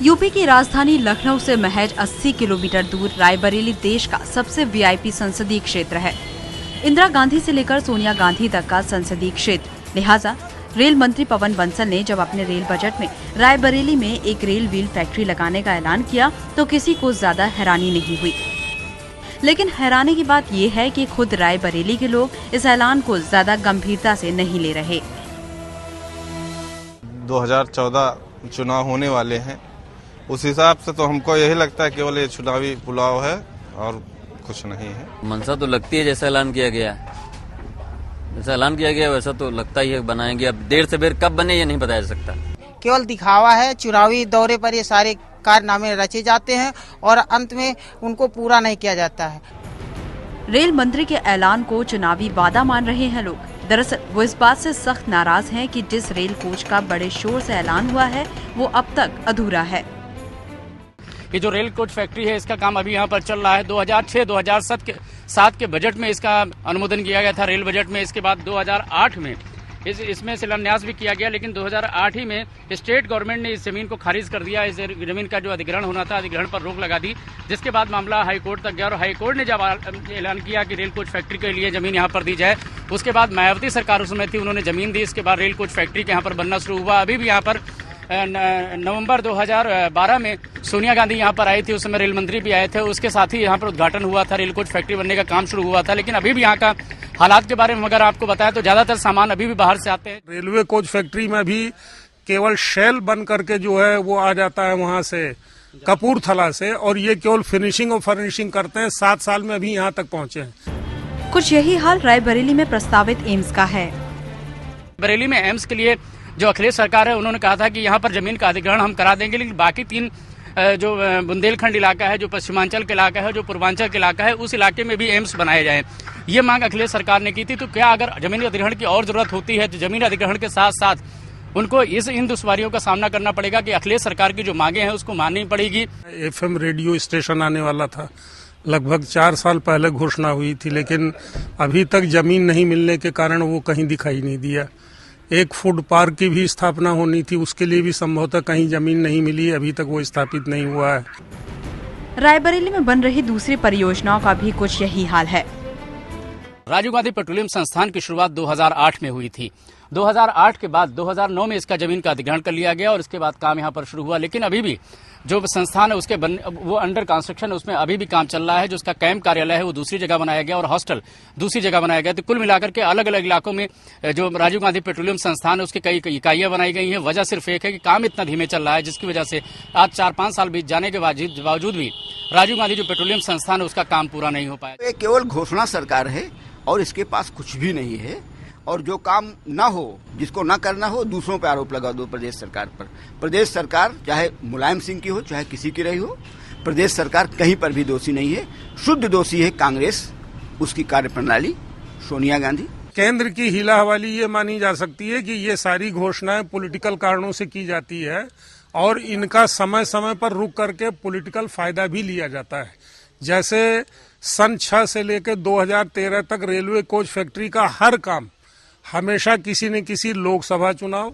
UP की राजधानी लखनऊ से महज 80 किलोमीटर दूर रायबरेली देश का सबसे वीआईपी संसदीय क्षेत्र है। इंदिरा गांधी से लेकर सोनिया गांधी तक का संसदीय क्षेत्र। लिहाजा रेल मंत्री पवन बंसल ने जब अपने रेल बजट में रायबरेली में एक रेल व्हील फैक्ट्री लगाने का ऐलान किया तो किसी को ज्यादा हैरानी नहीं हुई। लेकिन हैरानी की बात ये है कि खुद रायबरेली के लोग इस ऐलान को ज्यादा गंभीरता से नहीं ले रहे। 2014 चुनाव होने वाले हैं, उस हिसाब से तो हमको यही लगता है केवल ये चुनावी पुलाव है और कुछ नहीं है। मनसा तो लगती है जैसा ऐलान किया गया, वैसा तो लगता ही है बनाएंगे। अब देर से बेर कब बने ये नहीं बताया जा सकता। केवल दिखावा है। चुनावी दौरे पर ये सारे कारनामे रचे जाते हैं और अंत में उनको पूरा नहीं किया जाता है। रेल मंत्री के ऐलान को चुनावी वादा मान रहे हैं लोग। दरअसल वो इस बात से सख्त नाराज हैं कि जिस रेल कोच का बड़े शोर से ऐलान हुआ है वो अब तक अधूरा है। ये जो रेल कोच फैक्ट्री है इसका काम अभी यहाँ पर चल रहा है। 2006-2007 के बजट में इसका अनुमोदन किया गया था रेल बजट में। इसके बाद 2008 में इसमें शिलान्यास भी किया गया, लेकिन 2008 ही में स्टेट गवर्नमेंट ने इस जमीन को खारिज कर दिया। इस जमीन का जो अधिग्रहण होना था, अधिग्रहण पर रोक लगा दी, जिसके बाद मामला हाईकोर्ट तक गया और हाईकोर्ट ने जब ऐलान किया कि रेल कोच फैक्ट्री के लिए जमीन यहाँ पर दी जाए, उसके बाद मायावती सरकार उस समय थी, उन्होंने जमीन दी। इसके बाद रेल कोच फैक्ट्री के यहाँ पर बनना शुरू हुआ। अभी भी यहाँ पर नवंबर 2012 में सोनिया गांधी यहाँ पर आई थी, उस समय रेल मंत्री भी आए थे। उसके साथ ही यहाँ पर उद्घाटन हुआ था, रेल कोच फैक्ट्री बनने का काम शुरू हुआ था। लेकिन अभी भी यहाँ का हालात के बारे में अगर आपको बताया तो ज्यादातर सामान अभी भी बाहर से आते हैं। रेलवे कोच फैक्ट्री में भी केवल शेल बन करके जो है वो आ जाता है वहाँ से कपूरथला से, और ये केवल फिनिशिंग और फर्निशिंग करते हैं। 7 साल में अभी यहाँ तक पहुँचे हैं। कुछ यही हाल रायबरेली में प्रस्तावित एम्स का है। बरेली में एम्स के लिए जो अखिलेश सरकार है उन्होंने कहा था कि यहाँ पर जमीन का अधिग्रहण हम करा देंगे, लेकिन बाकी 3 जो बुंदेलखंड इलाका है, जो पश्चिमांचल का इलाका है, जो पूर्वांचल का इलाका है, उस इलाके में भी एम्स बनाए जाएं। ये मांग अखिलेश सरकार ने की थी। तो क्या अगर जमीन अधिग्रहण की और जरूरत होती है तो जमीन अधिग्रहण के साथ साथ उनको इन दुश्वारियों का सामना करना पड़ेगा कि अखिलेश सरकार की जो मांगे हैं उसको माननी पड़ेगी। FM रेडियो स्टेशन आने वाला था, लगभग 4 साल पहले घोषणा हुई थी, लेकिन अभी तक जमीन नहीं मिलने के कारण वो कहीं दिखाई नहीं दिया। एक फूड पार्क की भी स्थापना होनी थी, उसके लिए भी संभवतः कहीं जमीन नहीं मिली, अभी तक वो स्थापित नहीं हुआ है। रायबरेली में बन रही दूसरी परियोजनाओं का भी कुछ यही हाल है। राजीव गांधी पेट्रोलियम संस्थान की शुरुआत 2008 में हुई थी। 2008 के बाद 2009 में इसका जमीन का अधिग्रहण कर लिया गया और इसके बाद काम यहाँ पर शुरू हुआ। लेकिन अभी भी जो संस्थान है उसके वो अंडर कंस्ट्रक्शन, उसमें अभी भी काम चल रहा है। जो उसका कैंप कार्यालय है वो दूसरी जगह बनाया गया और हॉस्टल दूसरी जगह बनाया गया। तो कुल मिलाकर के अलग अलग इलाकों में जो राजीव गांधी पेट्रोलियम संस्थान है उसकी कई इकाइयां बनाई गई हैं। वजह सिर्फ एक है कि काम इतना धीमे चल रहा है, जिसकी वजह से आज 4-5 साल बीत जाने के बावजूद भी राजीव गांधी जो पेट्रोलियम संस्थान है उसका काम पूरा नहीं हो पाया। ये केवल घोषणा सरकार है और इसके पास कुछ भी नहीं है, और जो काम ना हो, जिसको ना करना हो, दूसरों पे आरोप लगा दो प्रदेश सरकार पर। प्रदेश सरकार चाहे मुलायम सिंह की हो चाहे किसी की रही हो, प्रदेश सरकार कहीं पर भी दोषी नहीं है। शुद्ध दोषी है कांग्रेस, उसकी कार्यप्रणाली, सोनिया गांधी। केंद्र की हीला हवाली ये मानी जा सकती है कि ये सारी घोषणाएं पॉलिटिकल कारणों से की जाती है और इनका समय समय पर रुक करके पॉलिटिकल फायदा भी लिया जाता है। जैसे सन 6 से लेकर 2013 तक रेलवे कोच फैक्ट्री का हर काम हमेशा किसी न किसी लोकसभा चुनाव,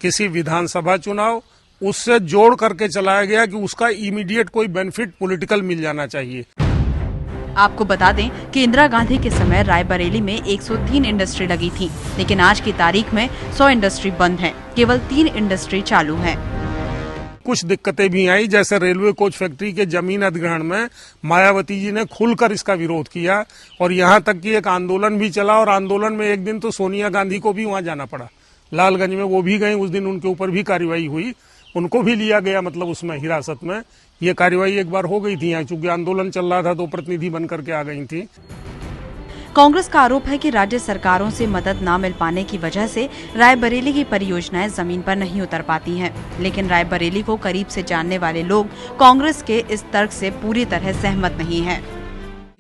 किसी विधानसभा चुनाव, उससे जोड़ करके चलाया गया कि उसका इमीडिएट कोई बेनिफिट पॉलिटिकल मिल जाना चाहिए। आपको बता दें कि इंदिरा गांधी के समय रायबरेली में 103 इंडस्ट्री लगी थी, लेकिन आज की तारीख में 100 इंडस्ट्री बंद हैं, केवल 3 इंडस्ट्री चालू हैं। कुछ दिक्कतें भी आई, जैसे रेलवे कोच फैक्ट्री के जमीन अधिग्रहण में मायावती जी ने खुलकर इसका विरोध किया और यहाँ तक कि एक आंदोलन भी चला, और आंदोलन में एक दिन तो सोनिया गांधी को भी वहाँ जाना पड़ा। लालगंज में वो भी गई, उस दिन उनके ऊपर भी कार्रवाई हुई, उनको भी लिया गया, मतलब उसमें हिरासत में। ये कार्रवाई एक बार हो गई थी यहाँ, चूंकि आंदोलन चल रहा था तो प्रतिनिधि बन करके आ गई थी। कांग्रेस का आरोप है कि राज्य सरकारों से मदद न मिल पाने की वजह से रायबरेली की परियोजनाएं जमीन पर नहीं उतर पाती हैं। लेकिन रायबरेली को करीब से जानने वाले लोग कांग्रेस के इस तर्क से पूरी तरह सहमत नहीं हैं।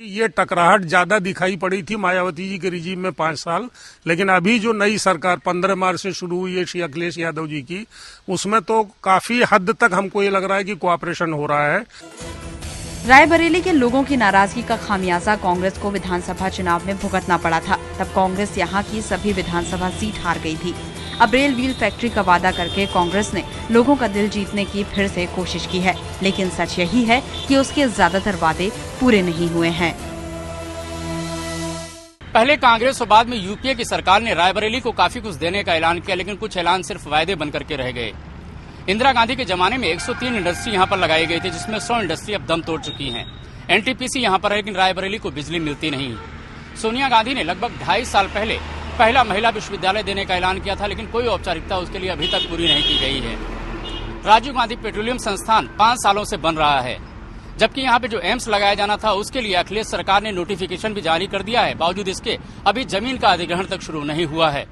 ये टकराहट ज्यादा दिखाई पड़ी थी मायावती जी के रिजीम में 5 साल, लेकिन अभी जो नई सरकार 15 मार्च से शुरू हुई है श्री अखिलेश यादव जी की, उसमें तो काफी हद तक हमको ये लग रहा है कि कोऑपरेशन हो रहा है। रायबरेली के लोगों की नाराजगी का खामियाजा कांग्रेस को विधानसभा चुनाव में भुगतना पड़ा था। तब कांग्रेस यहां की सभी विधानसभा सीट हार गई थी। अब रेल व्हील फैक्ट्री का वादा करके कांग्रेस ने लोगों का दिल जीतने की फिर से कोशिश की है, लेकिन सच यही है कि उसके ज्यादातर वादे पूरे नहीं हुए हैं। पहले कांग्रेस और बाद में यूपीए की सरकार ने रायबरेली को काफी कुछ देने का ऐलान किया, लेकिन कुछ ऐलान सिर्फ वायदे बन करके रह गए। इंदिरा गांधी के जमाने में 103 इंडस्ट्री यहाँ पर लगाई गई थी, जिसमें 100 इंडस्ट्री अब दम तोड़ चुकी हैं। एनटीपीसी यहाँ पर है, लेकिन रायबरेली को बिजली मिलती नहीं। सोनिया गांधी ने लगभग 2.5 साल पहले पहला महिला विश्वविद्यालय देने का ऐलान किया था, लेकिन कोई औपचारिकता उसके लिए अभी तक पूरी नहीं की गई है। राजीव गांधी पेट्रोलियम संस्थान 5 सालों से बन रहा है, जबकि यहाँ पे जो एम्स लगाया जाना था उसके लिए अखिलेश सरकार ने नोटिफिकेशन भी जारी कर दिया है। बावजूद इसके अभी जमीन का अधिग्रहण तक शुरू नहीं हुआ है।